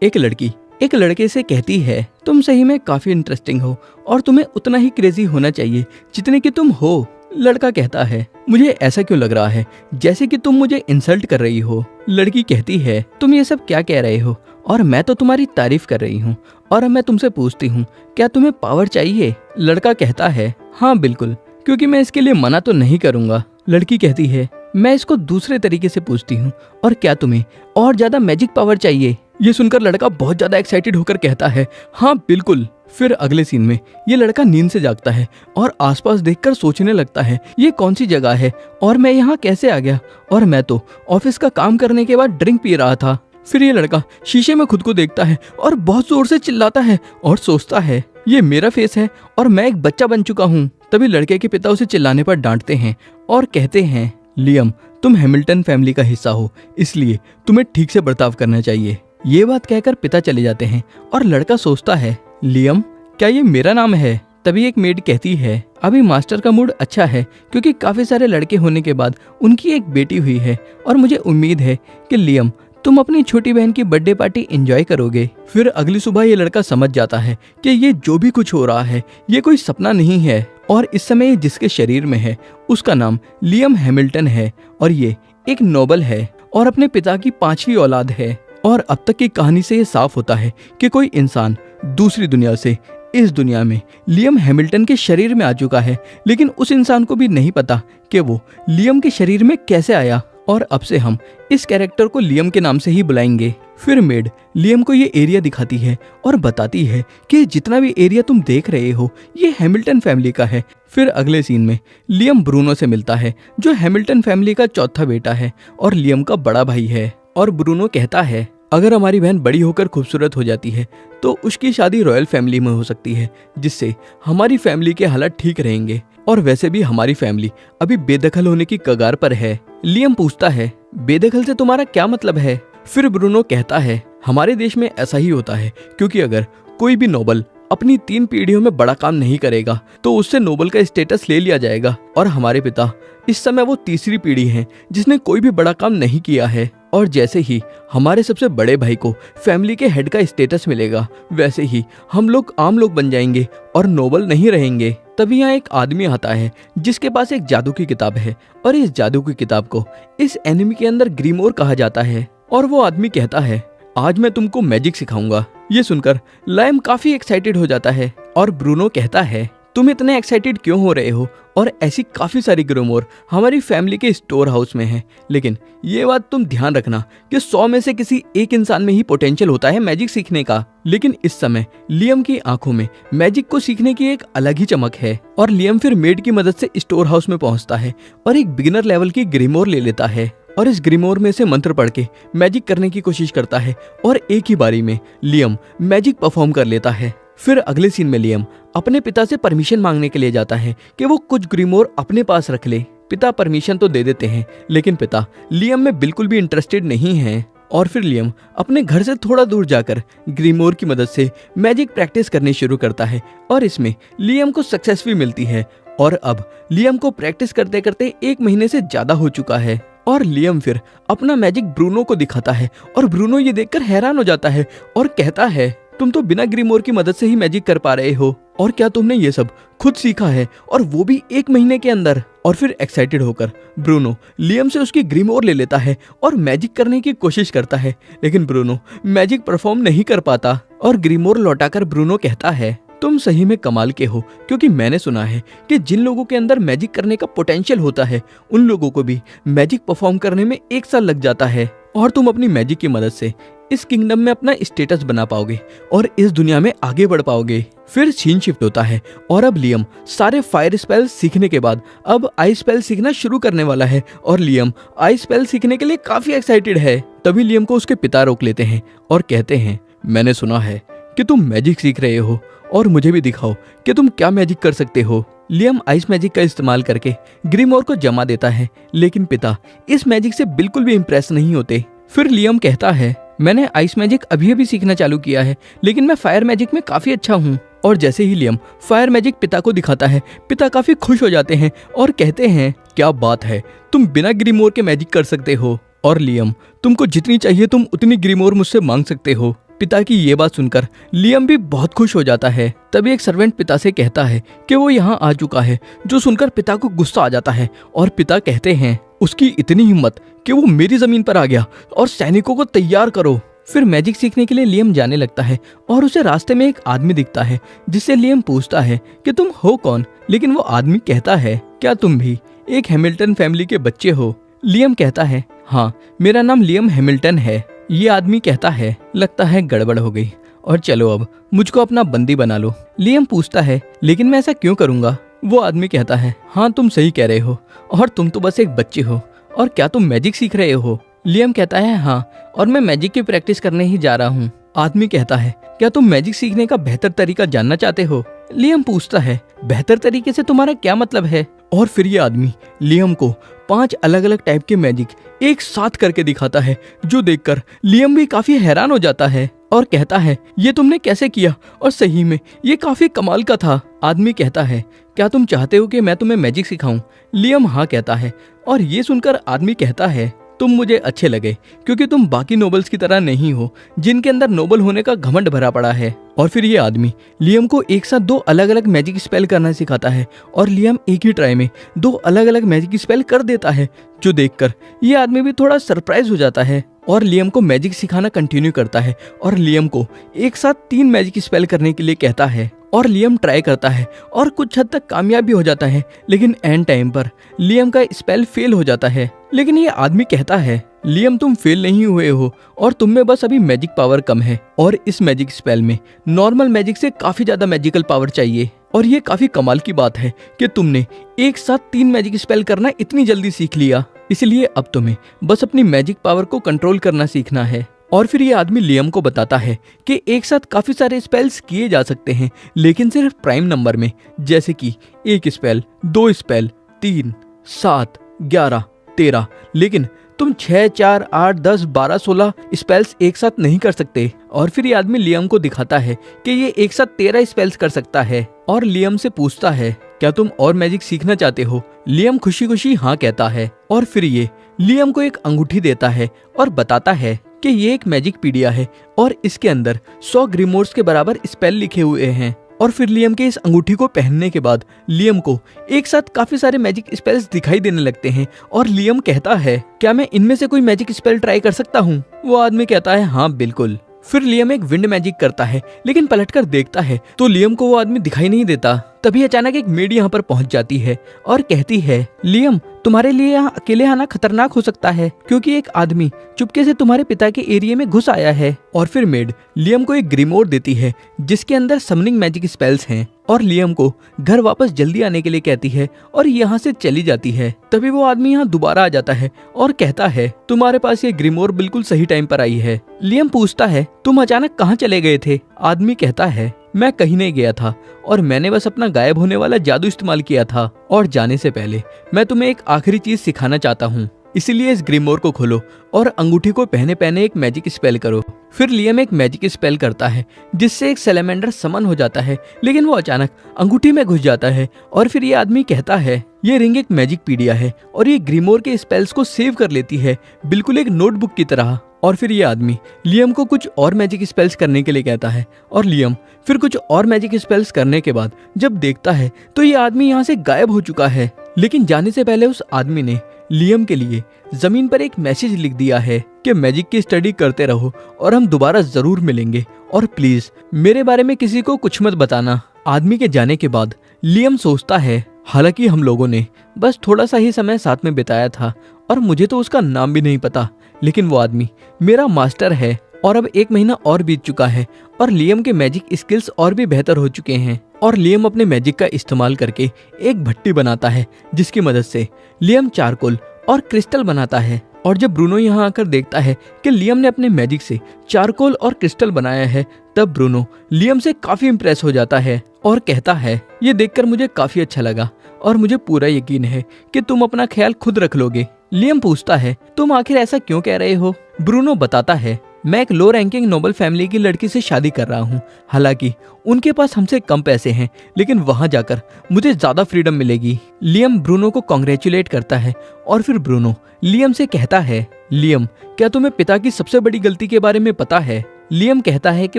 एक लड़की एक लड़के से कहती है, तुम सही में काफी इंटरेस्टिंग हो और तुम्हें उतना ही क्रेजी होना चाहिए जितने कि तुम हो। लड़का कहता है, मुझे ऐसा क्यों लग रहा है जैसे कि तुम मुझे इंसल्ट कर रही हो। लड़की कहती है, तुम ये सब क्या कह रहे हो और मैं तो तुम्हारी तारीफ कर रही हूँ। और अब मैं तुमसे पूछती हूँ, क्या तुम्हें पावर चाहिए? लड़का कहता है, हाँ बिल्कुल, क्योंकि मैं इसके लिए मना तो नहीं करूँगा। लड़की कहती है, मैं इसको दूसरे तरीके से पूछती हूँ, और क्या तुम्हें और ज्यादा मैजिक पावर चाहिए? ये सुनकर लड़का बहुत ज्यादा एक्साइटेड होकर कहता है, हाँ बिल्कुल। फिर अगले सीन में ये लड़का नींद से जागता है और आसपास देखकर सोचने लगता है, ये कौन सी जगह है और मैं यहाँ कैसे आ गया, और मैं तो ऑफिस का काम करने के बाद ड्रिंक पी रहा था। फिर ये लड़का शीशे में खुद को देखता है और बहुत जोर से चिल्लाता है और सोचता है, ये मेरा फेस है और मैं एक बच्चा बन चुका हूँ। तभी लड़के के पिता उसे चिल्लाने पर डांटते हैं और कहते हैं, लियम तुम हैमिल्टन फैमिली का हिस्सा हो, इसलिए तुम्हें ठीक से बर्ताव करना चाहिए। ये बात कहकर पिता चले जाते हैं और लड़का सोचता है, लियम क्या ये मेरा नाम है? तभी एक मेड कहती है, अभी मास्टर का मूड अच्छा है क्योंकि काफी सारे लड़के होने के बाद उनकी एक बेटी हुई है और मुझे उम्मीद है कि लियम तुम अपनी छोटी बहन की बर्थडे पार्टी एंजॉय करोगे। फिर अगली सुबह ये लड़का समझ जाता है कि ये जो भी कुछ हो रहा है ये कोई सपना नहीं है, और इस समय जिसके शरीर में है उसका नाम लियम हैमिल्टन है और ये एक नोबल है और अपने पिता की 5वीं औलाद है। और अब तक की कहानी से ये साफ होता है कि कोई इंसान दूसरी दुनिया से इस दुनिया में लियम हैमिल्टन के शरीर में आ चुका है, लेकिन उस इंसान को भी नहीं पता कि वो लियम के शरीर में कैसे आया। और अब से हम इस कैरेक्टर को लियम के नाम से ही बुलाएंगे। फिर मेड लियम को ये एरिया दिखाती है और बताती है कि जितना भी एरिया तुम देख रहे हो ये हैमिल्टन फैमिली का है। फिर अगले सीन में लियम ब्रूनो से मिलता है जो हैमिल्टन फैमिली का चौथा बेटा है और लियम का बड़ा भाई है। और ब्रूनो कहता है, अगर हमारी बहन बड़ी होकर खूबसूरत हो जाती है तो उसकी शादी रॉयल फैमिली में हो सकती है, जिससे हमारी फैमिली के हालात ठीक रहेंगे, और वैसे भी हमारी फैमिली अभी बेदखल होने की कगार पर है। लियम पूछता है, बेदखल से तुम्हारा क्या मतलब है? फिर ब्रूनो कहता है, हमारे देश में ऐसा ही होता है, क्योंकि अगर कोई भी नोबल अपनी 3 पीढ़ियों में बड़ा काम नहीं करेगा तो उससे नोबल का स्टेटस ले लिया जाएगा, और हमारे पिता इस समय वो तीसरी पीढ़ी है जिसने कोई भी बड़ा काम नहीं किया है। और जैसे ही हमारे सबसे बड़े भाई को फैमिली के हेड का स्टेटस मिलेगा, वैसे ही हम लोग आम लोग बन जाएंगे और नोबल नहीं रहेंगे। तभी यहाँ एक आदमी आता है जिसके पास एक जादू की किताब है, और इस जादू की किताब को इस एनिमी के अंदर ग्रीमोर कहा जाता है। और वो आदमी कहता है, आज मैं तुमको मैजिक सिखाऊंगा। ये सुनकर लाइम काफी एक्साइटेड हो जाता है और ब्रूनो कहता है, तुम इतने एक्साइटेड क्यों हो रहे हो? और ऐसी काफी सारी ग्रीमोर हमारी फैमिली के स्टोर हाउस में है, लेकिन ये बात तुम ध्यान रखना कि 100 में से किसी एक इंसान में ही पोटेंशियल होता है मैजिक सीखने का। लेकिन इस समय लियम की आंखों में मैजिक को सीखने की एक अलग ही चमक है, और लियम फिर मेड की मदद से स्टोर हाउस में पहुंचता है और एक बिगिनर लेवल की ग्रीमोर ले लेता है और इस ग्रीमोर में से मंत्र पढ़ के मैजिक करने की कोशिश करता है, और एक ही बारी में लियम मैजिक परफॉर्म कर लेता है। फिर अगले सीन में लियम अपने पिता से परमिशन मांगने के लिए जाता है कि वो कुछ ग्रीमोर अपने पास रख ले। पिता परमिशन तो दे देते हैं, लेकिन पिता लियम में बिल्कुल भी इंटरेस्टेड नहीं है। और फिर लियम अपने घर से थोड़ा दूर जाकर ग्रीमोर की मदद से मैजिक प्रैक्टिस करनी शुरू करता है, और इसमें लियम को सक्सेस भी मिलती है। और अब लियम को प्रैक्टिस करते करते 1 महीने से ज्यादा हो चुका है। और लियम फिर अपना मैजिक ब्रूनो को दिखाता है, और ब्रूनो ये देखकर हैरान हो जाता है और कहता है, तुम तो बिना ग्रीमोर की मदद से ही मैजिक कर पा रहे हो, और क्या तुमने ये सब खुद सीखा है, और वो भी 1 महीने के अंदर? और फिर एक्साइटेड होकर ब्रूनो लियम से उसकी ग्रीमोर ले लेता है और मैजिक करने की कोशिश करता है, लेकिन ब्रूनो मैजिक परफॉर्म नहीं कर पाता। और ग्रीमोर लौटाकर ब्रूनो कहता है, तुम सही में कमाल के हो, क्योंकि मैंने सुना है कि जिन लोगों के अंदर मैजिक करने का पोटेंशियल होता है उन लोगों को भी मैजिक परफॉर्म करने में 1 साल लग जाता है, और तुम अपनी मैजिक की मदद से इस किंगडम में अपना स्टेटस बना पाओगे और इस दुनिया में आगे बढ़ पाओगे। फिर सीन शिफ्ट होता है और अब लियम सारे फायर स्पेल सीखने के बाद अब आइस स्पेल सीखना शुरू करने वाला है, और लियम आइस स्पेल सीखने के लिए काफी एक्साइटेड है। तभी लियम को उसके पिता रोक लेते हैं और कहते हैं, मैंने सुना है कि तुम मैजिक सीख रहे हो, और मुझे भी दिखाओ कि तुम क्या मैजिक कर सकते हो। लियम आइस मैजिक का इस्तेमाल करके ग्रीमोर को जमा देता है, लेकिन पिता इस मैजिक से बिल्कुल भी इम्प्रेस नहीं होते। फिर लियम कहता है, मैंने आइस मैजिक अभी अभी सीखना चालू किया है, लेकिन मैं फायर मैजिक में काफी अच्छा हूँ। और जैसे ही लियम फायर मैजिक पिता को दिखाता है, पिता काफी खुश हो जाते हैं और कहते हैं, क्या बात है, तुम बिना ग्रीमोर के मैजिक कर सकते हो। और लियम, तुमको जितनी चाहिए तुम उतनी ग्रीमोर मुझसे मांग सकते हो। पिता की ये बात सुनकर लियम भी बहुत खुश हो जाता है। तभी एक सर्वेंट पिता से कहता है कि वो यहाँ आ चुका है, जो सुनकर पिता को गुस्सा आ जाता है और पिता कहते हैं उसकी इतनी हिम्मत कि वो मेरी जमीन पर आ गया और सैनिकों को तैयार करो। फिर मैजिक सीखने के लिए लियम जाने लगता है और उसे रास्ते में एक आदमी दिखता है, जिससे लियम पूछता है कि तुम हो कौन, लेकिन वो आदमी कहता है क्या तुम भी एक हैमिल्टन फैमिली के बच्चे हो। लियम कहता है हाँ, मेरा नाम लियम हैमिल्टन है। ये आदमी कहता है लगता है गड़बड़ हो गई और चलो अब मुझको अपना बंदी बना लो। लियम पूछता है लेकिन मैं ऐसा क्यों करूंगा। वो आदमी कहता है हाँ, तुम सही कह रहे हो और तुम तो बस एक बच्चे हो, और क्या तुम मैजिक सीख रहे हो। लियम कहता है हाँ, और मैं मैजिक की प्रैक्टिस करने ही जा रहा हूँ। आदमी कहता है क्या तुम मैजिक सीखने का बेहतर तरीका जानना चाहते हो। लियम पूछता है बेहतर तरीके से तुम्हारा क्या मतलब है। और फिर ये आदमी लियम को 5 अलग अलग टाइप के मैजिक एक साथ करके दिखाता है, जो देखकर लियम भी काफी हैरान हो जाता है और कहता है ये तुमने कैसे किया, और सही में ये काफी कमाल का था। आदमी कहता है क्या तुम चाहते हो कि मैं तुम्हें मैजिक सिखाऊं। लियम हाँ कहता है और ये सुनकर आदमी कहता है तुम मुझे अच्छे लगे, क्योंकि तुम बाकी नोबल्स की तरह नहीं हो जिनके अंदर नोबल होने का घमंड भरा पड़ा है। और फिर ये आदमी लियम को एक साथ 2 अलग अलग मैजिक स्पेल करना सिखाता है और लियम एक ही ट्राई में 2 अलग अलग मैजिक स्पेल कर देता है, जो देखकर ये आदमी भी थोड़ा सरप्राइज हो जाता है और लियम को मैजिक सिखाना कंटिन्यू करता है और लियम को एक साथ 3 मैजिक स्पेल करने के लिए कहता है। और लियम ट्राई करता है और कुछ हद तक कामयाब भी हो जाता है, लेकिन एंड टाइम पर लियम का स्पेल फेल हो जाता है। लेकिन ये आदमी कहता है लियम तुम फेल नहीं हुए हो और तुम में बस अभी मैजिक पावर कम है, और इस मैजिक स्पेल में नॉर्मल मैजिक से काफी ज्यादा मैजिकल पावर चाहिए। और ये काफी कमाल की बात है कि तुमने एक साथ 3 मैजिक स्पेल करना इतनी जल्दी सीख लिया, इसलिए अब तुम्हें बस अपनी मैजिक पावर को कंट्रोल करना सीखना है। और फिर ये आदमी लियम को बताता है कि एक साथ काफी सारे स्पेल्स किए जा सकते हैं, लेकिन सिर्फ प्राइम नंबर में, जैसे कि 1 स्पेल, 2 स्पेल, 3, 7, 11, 13, लेकिन तुम 6, 4, 8, 10, 12, 16 स्पेल्स एक साथ नहीं कर सकते। और फिर ये आदमी लियम को दिखाता है कि ये एक साथ 13 स्पेल्स कर सकता है और लियम से पूछता है क्या तुम और मैजिक सीखना चाहते हो। लियम खुशी खुशी हाँ कहता है और फिर ये लियम को एक अंगूठी देता है और बताता है कि ये एक मैजिक पीडिया है और इसके अंदर 100 ग्रीमोर्स के बराबर स्पेल लिखे हुए हैं। और फिर लियम के इस अंगूठी को पहनने के बाद लियम को एक साथ काफी सारे मैजिक स्पेल्स दिखाई देने लगते हैं और लियम कहता है क्या मैं इनमें से कोई मैजिक स्पेल ट्राई कर सकता हूँ। वो आदमी कहता है हाँ बिल्कुल। फिर लियम एक विंड मैजिक करता है, लेकिन पलटकर देखता है तो लियम को वो आदमी दिखाई नहीं देता। तभी अचानक एक मेड यहाँ पर पहुंच जाती है और कहती है लियम तुम्हारे लिए यहाँ अकेले आना खतरनाक हो सकता है, क्योंकि एक आदमी चुपके से तुम्हारे पिता के एरिया में घुस आया है। और फिर मेड लियम को एक ग्रीमोर देती है जिसके अंदर समनिंग मैजिक स्पेल्स हैं और लियम को घर वापस जल्दी आने के लिए कहती है और यहाँ से चली जाती है। तभी वो आदमी यहाँ दोबारा आ जाता है और कहता है तुम्हारे पास ये ग्रीमोर बिल्कुल सही टाइम पर आई है। लियम पूछता है तुम अचानक कहाँ चले गए थे। आदमी कहता है मैं कहीं नहीं गया था और मैंने बस अपना गायब होने वाला जादू इस्तेमाल किया था, और जाने से पहले मैं तुम्हें एक आखिरी चीज सिखाना चाहता हूँ, इसीलिए इस ग्रीमोर को खोलो और अंगूठी को पहने पहने एक मैजिक स्पेल करो। फिर लियम एक मैजिक स्पेल करता है जिससे एक सैलेमेंडर समन हो जाता है, लेकिन वो अचानक अंगूठी में घुस जाता है। और फिर ये आदमी कहता है ये रिंग एक मैजिक पीडिया है और ये ग्रीमोर के स्पेल्स को सेव कर लेती है, बिल्कुल एक नोटबुक की तरह। और फिर ये आदमी लियम को कुछ और मैजिक स्पेल्स करने के लिए कहता है और लियम फिर कुछ और मैजिक स्पेल्स करने के बाद जब देखता है तो ये आदमी यहाँ से गायब हो चुका है। लेकिन जाने से पहले उस आदमी ने लियम के लिए जमीन पर एक मैसेज लिख दिया है कि मैजिक की स्टडी करते रहो और हम दोबारा जरूर मिलेंगे, और प्लीज मेरे बारे में किसी को कुछ मत बताना। आदमी के जाने के बाद लियम सोचता है हालांकि हम लोगों ने बस थोड़ा सा ही समय साथ में बिताया था और मुझे तो उसका नाम भी नहीं पता, लेकिन वो आदमी मेरा मास्टर है। और अब 1 महीना और बीत चुका है और लियम के मैजिक स्किल्स और भी बेहतर हो चुके हैं और लियम अपने मैजिक का इस्तेमाल करके एक भट्टी बनाता है जिसकी मदद से लियम चारकोल और क्रिस्टल बनाता है। और जब ब्रूनो यहाँ आकर देखता है कि लियम ने अपने मैजिक से चारकोल और क्रिस्टल बनाया है, तब ब्रूनो लियम से काफी इम्प्रेस हो जाता है और कहता है ये देखकर मुझे काफी अच्छा लगा और मुझे पूरा यकीन है कि तुम अपना ख्याल खुद रख लोगे। लियम पूछता है तुम आखिर ऐसा क्यों कह रहे हो। ब्रूनो बताता है मैं एक लो रैंकिंग नोबल फैमिली की लड़की से शादी कर रहा हूँ, हालांकि उनके पास हमसे कम पैसे हैं, लेकिन वहां जाकर मुझे ज्यादा फ्रीडम मिलेगी। लियम ब्रूनो को कॉन्ग्रेचुलेट करता है और फिर ब्रूनो लियम से कहता है लियम क्या तुम्हें पिता की सबसे बड़ी गलती के बारे में पता है। लियम कहता है कि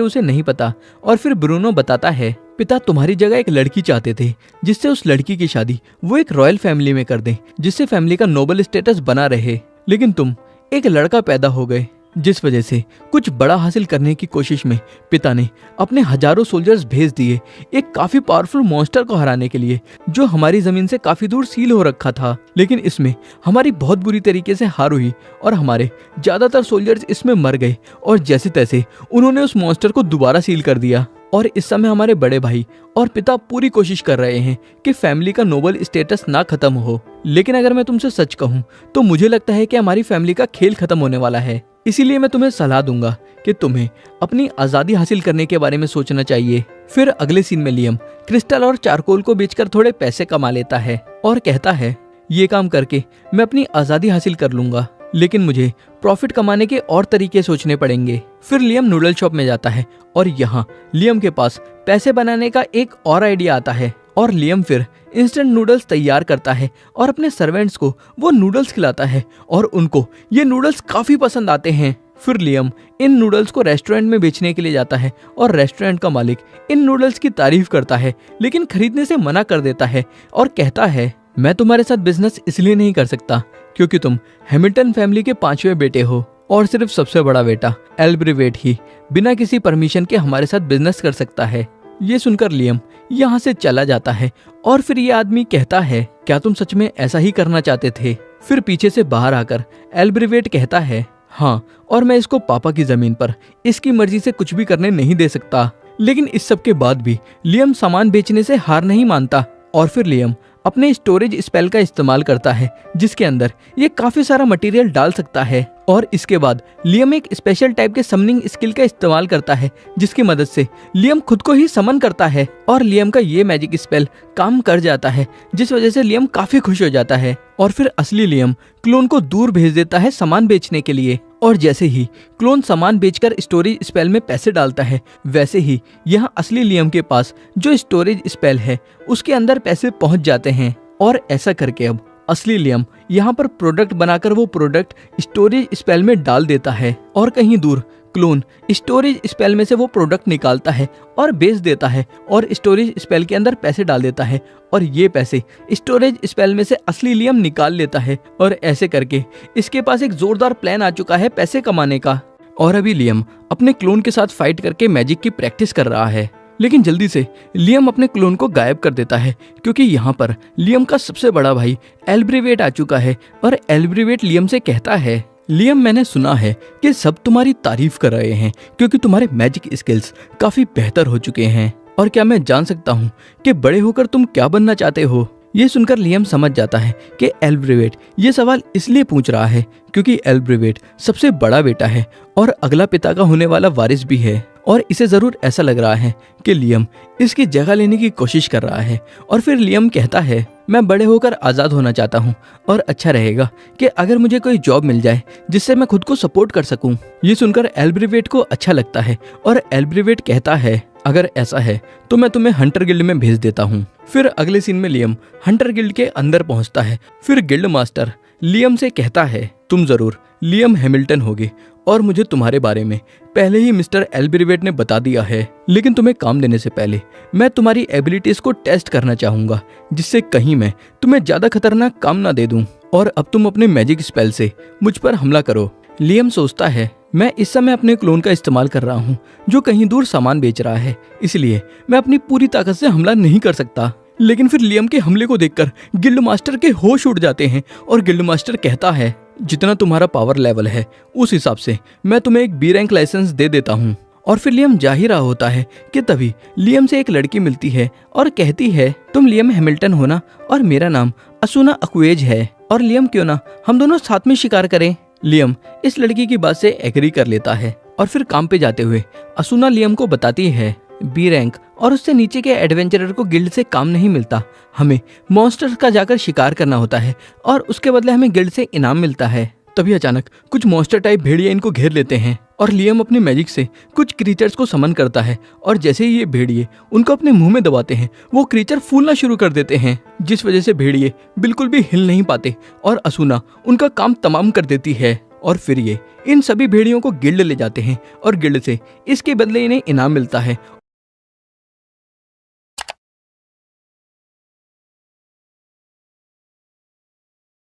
उसे नहीं पता और फिर ब्रूनो बताता है, पिता तुम्हारी जगह एक लड़की चाहते थे जिससे उस लड़की की शादी वो एक रॉयल फैमिली में कर दें, जिससे फैमिली का नोबल स्टेटस बना रहे। लेकिन तुम एक लड़का पैदा हो गए, जिस वजह से कुछ बड़ा हासिल करने की कोशिश में पिता ने अपने हजारों सोल्जर्स भेज दिए एक काफी पावरफुल मॉन्स्टर को हराने के लिए, जो हमारी जमीन से काफी दूर सील हो रखा था। लेकिन इसमें हमारी बहुत बुरी तरीके से हार हुई और हमारे ज्यादातर सोल्जर्स इसमें मर गए और जैसे तैसे उन्होंने उस मॉन्स्टर को दोबारा सील कर दिया। और इस समय हमारे बड़े भाई और पिता पूरी कोशिश कर रहे हैं कि फैमिली का नोबल स्टेटस ना खत्म हो। लेकिन अगर मैं तुमसे सच कहूं तो मुझे लगता है कि हमारी फैमिली का खेल खत्म होने वाला है। इसीलिए मैं तुम्हें सलाह दूंगा कि तुम्हें अपनी आजादी हासिल करने के बारे में सोचना चाहिए। फिर अगले सीन में लियम क्रिस्टल और चारकोल को बेचकर थोड़े पैसे कमा लेता है और कहता है, ये काम करके मैं अपनी आजादी हासिल कर लूंगा, लेकिन मुझे प्रॉफिट कमाने के और तरीके सोचने पड़ेंगे। फिर लियम नूडल शॉप में जाता है और यहाँ लियम के पास पैसे बनाने का एक और आइडिया आता है और लियम फिर इंस्टेंट नूडल्स तैयार करता है और अपने सर्वेंट्स को वो नूडल्स खिलाता है और उनको ये नूडल्स काफी पसंद आते हैं। फिर लियम इन नूडल्स को रेस्टोरेंट में बेचने के लिए जाता है और रेस्टोरेंट का मालिक इन नूडल्स की तारीफ करता है, लेकिन खरीदने से मना कर देता है और कहता है, मैं तुम्हारे साथ बिजनेस इसलिए नहीं कर सकता क्योंकि तुम हैमिल्टन फैमिली के 5वें बेटे हो और सिर्फ सबसे बड़ा बेटा एल्ब्रिवेट ही बिना किसी परमिशन के हमारे साथ बिजनेस कर सकता है। ये सुनकर लियम यहाँ से चला जाता है और फिर ये आदमी कहता है, क्या तुम सच में ऐसा ही करना चाहते थे? फिर पीछे से बाहर आकर एल्ब्रिवेट कहता है, हाँ, और मैं इसको पापा की जमीन पर इसकी मर्जी से कुछ भी करने नहीं दे सकता। लेकिन इस सब के बाद भी लियम सामान बेचने से हार नहीं मानता और फिर लियम अपने स्टोरेज स्पेल का इस्तेमाल करता है जिसके अंदर ये काफी सारा मटेरियल डाल सकता है और इसके बाद लियम एक स्पेशल टाइप के समनिंग स्किल का इस्तेमाल करता है जिसकी मदद से लियम खुद को ही समन करता है और लियम का ये मैजिक स्पेल काम कर जाता है, जिस वजह से लियम काफी खुश हो जाता है और फिर असली लियम क्लोन को दूर भेज देता है सामान बेचने के लिए। और जैसे ही क्लोन सामान बेचकर स्टोरेज स्पेल में पैसे डालता है, वैसे ही यहाँ असली लियम के पास जो स्टोरेज स्पेल है उसके अंदर पैसे पहुंच जाते हैं और ऐसा करके अब असली लियम यहाँ पर प्रोडक्ट बनाकर वो प्रोडक्ट स्टोरेज स्पेल में डाल देता है और कहीं दूर क्लोन स्टोरेज स्पेल में से वो प्रोडक्ट निकालता है और बेच देता है और स्टोरेज स्पेल के अंदर पैसे डाल देता है और ये पैसे स्टोरेज स्पेल में से असली लियम निकाल लेता है और ऐसे करके इसके पास एक जोरदार प्लान आ चुका है पैसे कमाने का। और अभी लियम अपने क्लोन के साथ फाइट करके मैजिक की प्रैक्टिस कर रहा है, लेकिन जल्दी से लियम अपने क्लोन को गायब कर देता है क्योंकि यहाँ पर लियम का सबसे बड़ा भाई एल्ब्रिवेट आ चुका है और एल्ब्रिवेट लियम से कहता है, लियम, मैंने सुना है कि सब तुम्हारी तारीफ कर रहे हैं क्योंकि तुम्हारे मैजिक स्किल्स काफी बेहतर हो चुके हैं, और क्या मैं जान सकता हूँ कि बड़े होकर तुम क्या बनना चाहते हो? ये सुनकर लियम समझ जाता है कि एल्ब्रिवेट ये सवाल इसलिए पूछ रहा है क्योंकि एल्ब्रिवेट सबसे बड़ा बेटा है और अगला पिता का होने वाला वारिस भी है और इसे जरूर ऐसा लग रहा है कि लियम इसकी जगह लेने की कोशिश कर रहा है। और फिर लियम कहता है, मैं बड़े होकर आज़ाद होना चाहता हूँ और अच्छा रहेगा कि अगर मुझे कोई जॉब मिल जाए जिससे मैं खुद को सपोर्ट कर सकूँ। ये सुनकर एल्ब्रिवेट को अच्छा लगता है और एल्ब्रिवेट कहता है, अगर ऐसा है तो मैं तुम्हें हंटर गिल्ड में भेज देता हूँ। फिर अगले सीन में लियम हंटर गिल्ड के अंदर पहुँचता है। फिर गिल्ड मास्टर लियम से कहता है, तुम जरूर लियम हैमिल्टन होगे और मुझे तुम्हारे बारे में पहले ही मिस्टर एल्ब्रिवेट ने बता दिया है, लेकिन तुम्हें काम देने से पहले मैं तुम्हारी एबिलिटीज को टेस्ट करना चाहूंगा जिससे कहीं मैं तुम्हें ज्यादा खतरनाक काम ना दे दूं और अब तुम अपने मैजिक स्पेल से मुझ पर हमला करो। लियम सोचता है, मैं इस समय अपने क्लोन का इस्तेमाल कर रहा हूँ जो कहीं दूर सामान बेच रहा है, इसलिए मैं अपनी पूरी ताकत से हमला नहीं कर सकता। लेकिन फिर लियम के हमले को देखकर गिल्ड मास्टर के होश उड़ जाते हैं और गिल्ड मास्टर कहता है, जितना तुम्हारा पावर लेवल है उस हिसाब से मैं तुम्हें एक बी रैंक लाइसेंस दे देता हूँ। और फिर लियम जा ही रहा होता है कि तभी लियम से एक लड़की मिलती है और कहती है, तुम लियम हैमिल्टन हो ना और मेरा नाम असुना अक्वेज है, और लियम क्यों ना हम दोनों साथ में शिकार करें। लियम इस लड़की की बात से एग्री कर लेता है और फिर काम पे जाते हुए असुना लियम को बताती है, बी रैंक और उससे नीचे के एडवेंचरर को गिल्ड से काम नहीं मिलता, हमें मॉन्स्टर्स का जाकर शिकार करना होता है और उसके बदले हमें गिल्ड से इनाम मिलता है। तभी अचानक कुछ मॉन्स्टर टाइप भेड़िए इनको घेर लेते हैं और लियम अपने मैजिक से कुछ क्रीचर्स को समन करता है और जैसे ही ये भेड़िए उनको अपने मुंह में दबाते हैं वो क्रीचर फूलना शुरू कर देते हैं, जिस वजह से भेड़िए बिल्कुल भी हिल नहीं पाते और असुना उनका काम तमाम कर देती है। और फिर ये इन सभी भेड़ियों को गिल्ड ले जाते हैं और गिल्ड से इसके बदले इन्हें इनाम मिलता है